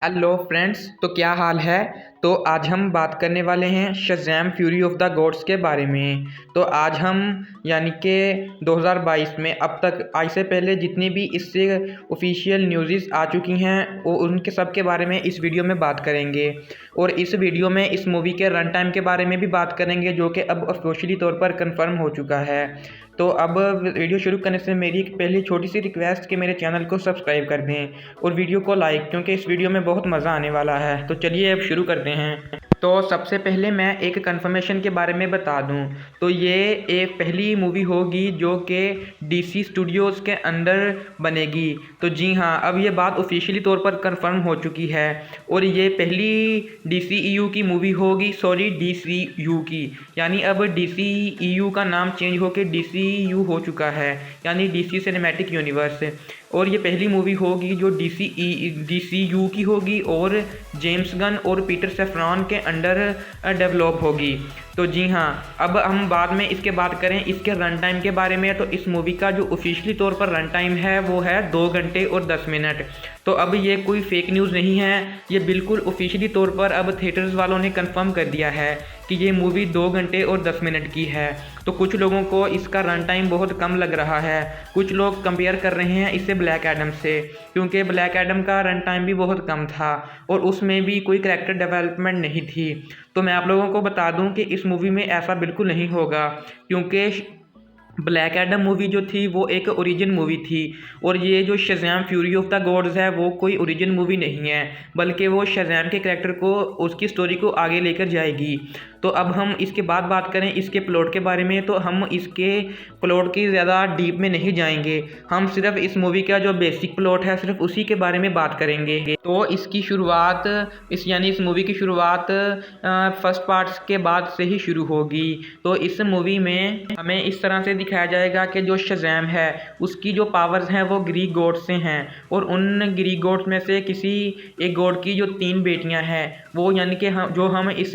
Hello friends, तो क्या हाल है। तो आज हम बात करने वाले हैं Shazam fury of the gods के बारे में। तो आज हम यानी कि 2022 में अब तक आज से पहले जितनी भी इससे ऑफिशियल न्यूज़ आ चुकी हैं वो उनके सब के बारे में इस वीडियो में बात करेंगे। और इस वीडियो में इस मूवी के रन टाइम के बारे में भी बात करेंगे, जो कि अब ऑफिशियली तौर पर कंफर्म हो चुका है। तो अब वीडियो शुरू करने से मेरी एक पहली छोटी सी रिक्वेस्ट कि मेरे चैनल को सब्सक्राइब कर दें और वीडियो को लाइक, क्योंकि इस वीडियो में बहुत मज़ा आने वाला है। तो चलिए अब शुरू करते हैं। तो सबसे पहले मैं एक कंफर्मेशन के बारे में बता दूं। तो ये एक पहली मूवी होगी जो कि डीसी स्टूडियोज़ के अंदर बनेगी। तो जी हाँ, अब ये बात ऑफिशियली तौर पर कंफर्म हो चुकी है और ये पहली डीसीईयू की मूवी होगी, सॉरी डीसीयू की। यानी अब डीसीईयू का नाम चेंज होकर डीसीयू हो चुका है, यानी डीसी सिनेमैटिक यूनिवर्स। और ये पहली मूवी होगी जो डीसीयू की होगी और जेम्स गन और पीटर सैफरॉन के अंडर डेवलप होगी। तो जी हाँ, अब हम बाद में इसके बात करें इसके रन टाइम के बारे में। तो इस मूवी का जो ऑफिशियली तौर पर रन टाइम है वो है 2 घंटे और 10 मिनट। तो अब ये कोई फेक न्यूज़ नहीं है, ये बिल्कुल ऑफिशियली तौर पर अब थिएटर्स वालों ने कंफर्म कर दिया है कि ये मूवी 2 घंटे और 10 मिनट की है। तो कुछ लोगों को इसका रन टाइम बहुत कम लग रहा है, कुछ लोग कंपेयर कर रहे हैं इससे ब्लैक एडम से, क्योंकि ब्लैक एडम का रन टाइम भी बहुत कम था और उसमें भी कोई कैरेक्टर डेवलपमेंट नहीं थी। तो मैं आप लोगों को बता दूं कि इस मूवी में ऐसा बिल्कुल नहीं होगा, क्योंकि ब्लैक एडम मूवी जो थी वो एक ओरिजिन मूवी थी और ये जो Shazam fury of the gods है वो कोई ओरिजिन मूवी नहीं है, बल्कि वो शज़ैम के कैरेक्टर को, उसकी स्टोरी को आगे लेकर जाएगी। तो अब हम इसके बाद बात करें इसके प्लॉट के बारे में। तो हम इसके प्लॉट की ज़्यादा डीप में नहीं जाएंगे, हम सिर्फ इस मूवी का जो बेसिक प्लॉट है सिर्फ उसी के बारे में बात करेंगे। तो इसकी शुरुआत इस मूवी की शुरुआत फर्स्ट पार्ट्स के बाद से ही शुरू होगी। तो इस मूवी में हमें इस तरह से दिखाया जाएगा कि जो शज़ैम है उसकी जो पावर्स हैं वो ग्रीक गॉड से हैं और उन ग्रीक गॉड्स में से किसी एक गॉड की जो 3 बेटियां हैं वो, यानी कि हम इस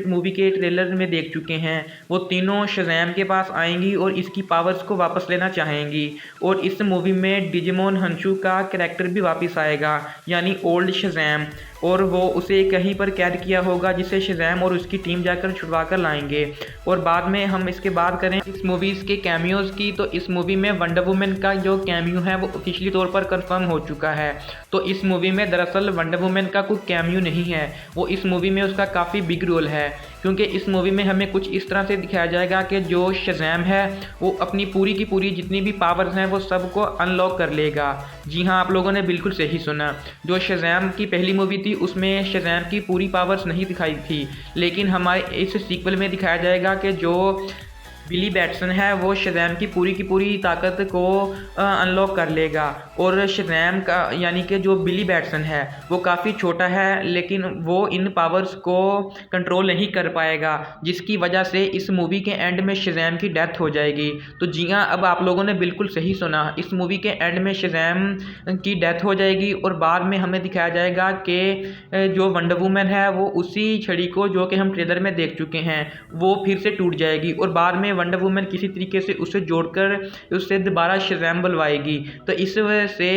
मूवी के ट्रेलर में देख चुके हैं, वो तीनों शज़ैम के पास आएंगी और इसकी पावर्स को वापस लेना चाहेंगी। और इस मूवी में डिजिमोन हंशू का कैरेक्टर भी वापस आएगा, यानी ओल्ड शज़ैम, और वो उसे कहीं पर कैद किया होगा जिसे शज़ैम और उसकी टीम जाकर छुड़वा कर लाएंगे। और बाद में हम इसके बाद करें इस मूवीज़ के कैमियोज़ की। तो इस मूवी में वंडर वुमन का जो कैमियो है वो ऑफिशियली तौर पर कंफर्म हो चुका है। तो इस मूवी में दरअसल वंडर वुमन का कोई कैमियो नहीं है, वो इस मूवी में उसका काफ़ी बिग रोल है, क्योंकि इस मूवी में हमें कुछ इस तरह से दिखाया जाएगा कि जो शज़ैम है वो अपनी पूरी की पूरी जितनी भी पावर्स हैं वो सबको अनलॉक कर लेगा। जी हाँ, आप लोगों ने बिल्कुल सही सुना। जो शज़ैम की पहली मूवी थी उसमें शज़ैम की पूरी पावर्स नहीं दिखाई थी, लेकिन हमारे इस सीक्वल में दिखाया जाएगा कि जो बिली बैट्सन है वो शज़ैम की पूरी ताकत को अनलॉक कर लेगा। और शज़ैम का, यानी कि जो बिली बैट्सन है वो काफ़ी छोटा है, लेकिन वो इन पावर्स को कंट्रोल नहीं कर पाएगा, जिसकी वजह से इस मूवी के एंड में शज़ैम की डेथ हो जाएगी। तो जी हाँ, अब आप लोगों ने बिल्कुल सही सुना, इस मूवी के एंड में शज़ैम की डेथ हो जाएगी और बाद में हमें दिखाया जाएगा कि जो वंडर वुमन है वो उसी छड़ी को, जो कि हम ट्रेलर में देख चुके हैं, वो फिर से टूट जाएगी और बाद में वंडर वुमन किसी तरीके से उसे जोड़कर उससे दोबारा शज़ैम बुलवाएगी। तो इस वजह से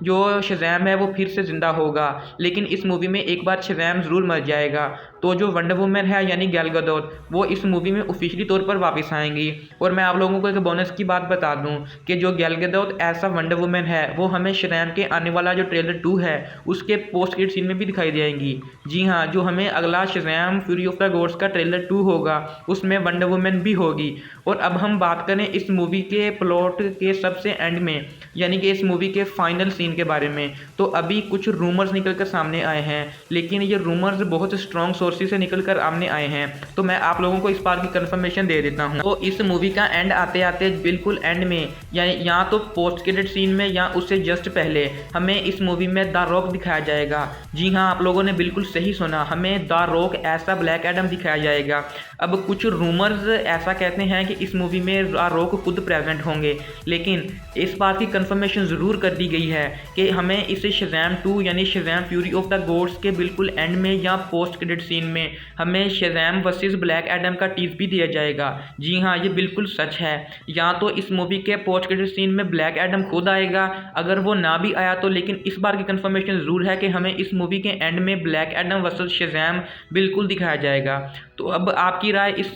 जो शज़ैम है वो फिर से ज़िंदा होगा, लेकिन इस मूवी में एक बार शज़ैम ज़रूर मर जाएगा। तो जो वंडर वुमन है यानी गैल गदोट, वो इस मूवी में ऑफिशियली तौर पर वापस आएंगी। और मैं आप लोगों को एक बोनस की बात बता दूं कि जो गैल गदोट ऐसा वंडर वुमन है वो हमें शज़ैम के आने वाला जो ट्रेलर 2 है उसके पोस्ट क्रेडिट सीन में भी दिखाई देंगी। जी हाँ, जो हमें अगला Shazam fury of the gods का ट्रेलर 2 होगा उसमें वंडर वुमन भी होगी। और अब हम बात करें इस मूवी के प्लॉट के सबसे एंड में, यानी कि इस मूवी के फाइनल सीन के बारे में। तो अभी कुछ रूमर्स निकल कर सामने आए हैं, लेकिन ये रूमर्स बहुत स्ट्रॉन्ग सोर्सेज से निकल कर सामने आए हैं, तो मैं आप लोगों को इस बात की कंफर्मेशन दे देता हूँ। तो इस मूवी का एंड आते आते बिल्कुल एंड में, यानी या तो पोस्ट क्रेडिट सीन में या उससे जस्ट पहले हमें इस मूवी में द रॉक दिखाया जाएगा। जी हाँ, आप लोगों ने बिल्कुल सही सुना, हमें द रॉक ऐसा ब्लैक एडम दिखाया जाएगा। अब कुछ रूमर्स ऐसा कहते हैं कि इस मूवी में द रॉक खुद प्रेजेंट होंगे, लेकिन इस बात की कंफर्मेशन ज़रूर कर दी गई है कि हमें इसे शज़ैम 2 यानी Shazam fury of the gods के बिल्कुल एंड में या पोस्ट क्रेडिट सीन में हमें शज़ैम वर्सेस ब्लैक एडम का टीज़ भी दिया जाएगा। जी हाँ, ये बिल्कुल सच है। या तो इस मूवी के पोस्ट क्रेडिट सीन में ब्लैक एडम खुद आएगा, अगर वो ना भी आया तो लेकिन इस बार की कंफर्मेशन ज़रूर है कि हमें इस मूवी के एंड में ब्लैक एडम वर्सेस शज़ैम बिल्कुल दिखाया जाएगा। तो अब आपकी राय इस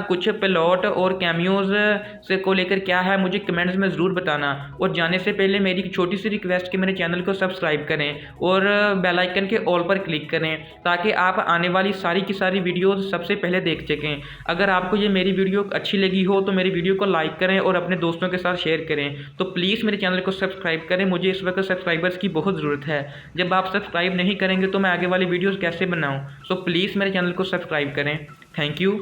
कुछ प्लॉट और कैमियोज़ से को लेकर क्या है, मुझे कमेंट्स में ज़रूर बताना। और जाने से पहले मेरी एक छोटी सी रिक्वेस्ट कि मेरे चैनल को सब्सक्राइब करें और बेल आइकन के ऑल पर क्लिक करें ताकि आप आने वाली सारी की सारी वीडियोस सबसे पहले देख सकें। अगर आपको ये मेरी वीडियो अच्छी लगी हो तो मेरी वीडियो को लाइक करें और अपने दोस्तों के साथ शेयर करें। तो प्लीज़ मेरे चैनल को सब्सक्राइब करें, मुझे इस वक्त सब्सक्राइबर्स की बहुत ज़रूरत है। जब आप सब्सक्राइब नहीं करेंगे तो मैं आगे वाली वीडियोज़ कैसे बनाऊँ। सो प्लीज़ मेरे चैनल को सब्सक्राइब करें। Thank you.